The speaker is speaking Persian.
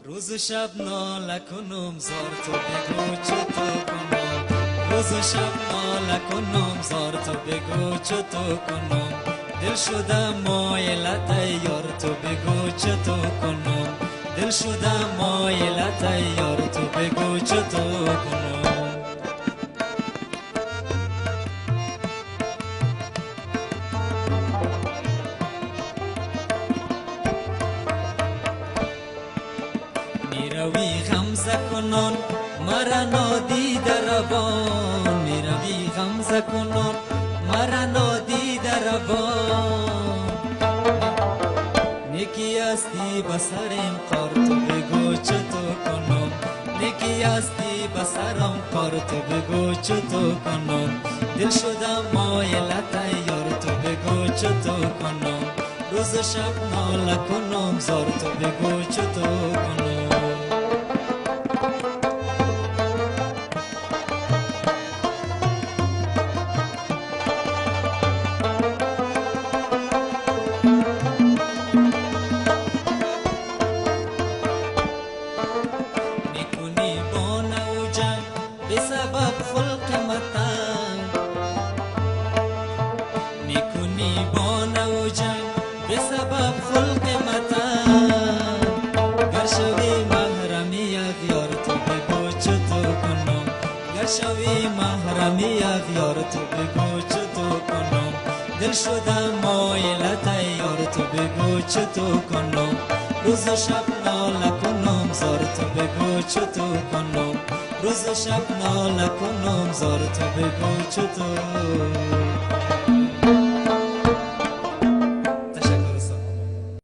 روز و شب ناله کنم زار تو بگو چطور کنم. روز و شب ناله کنم زار تو بگو چطور کنم. دل شده مایلت یار تو بگو چطور کنم. دل شده مایلت یار تو بگو چطور کنم. میروی غمزه کنان مرا نادیده روان. میروی غمزه کنان مرا نادیده روان. نیکی هستی بسرم کار تو بگو چطور کنم. نیکی هستی بسرم کار تو بگو چطور کنم. دل شدم مایلت یار تو بگو چطور کنم. روز و شب ناله کنم زار تو بگو چطور کنم. بسبب خلق متن میکنی بانه و جنگ بسبب خلق متن. گر شوی محرمی اغیار تو بگو چطور کنم. گر شوی محرمی اغیار تو بگو چطور کنم. دل شده مایلت یار تو بگو چطور کنم. روز و شب ناله کنم زار تو بگو چطور کنم. روز و شب ناله کنم زار تو بگو چطور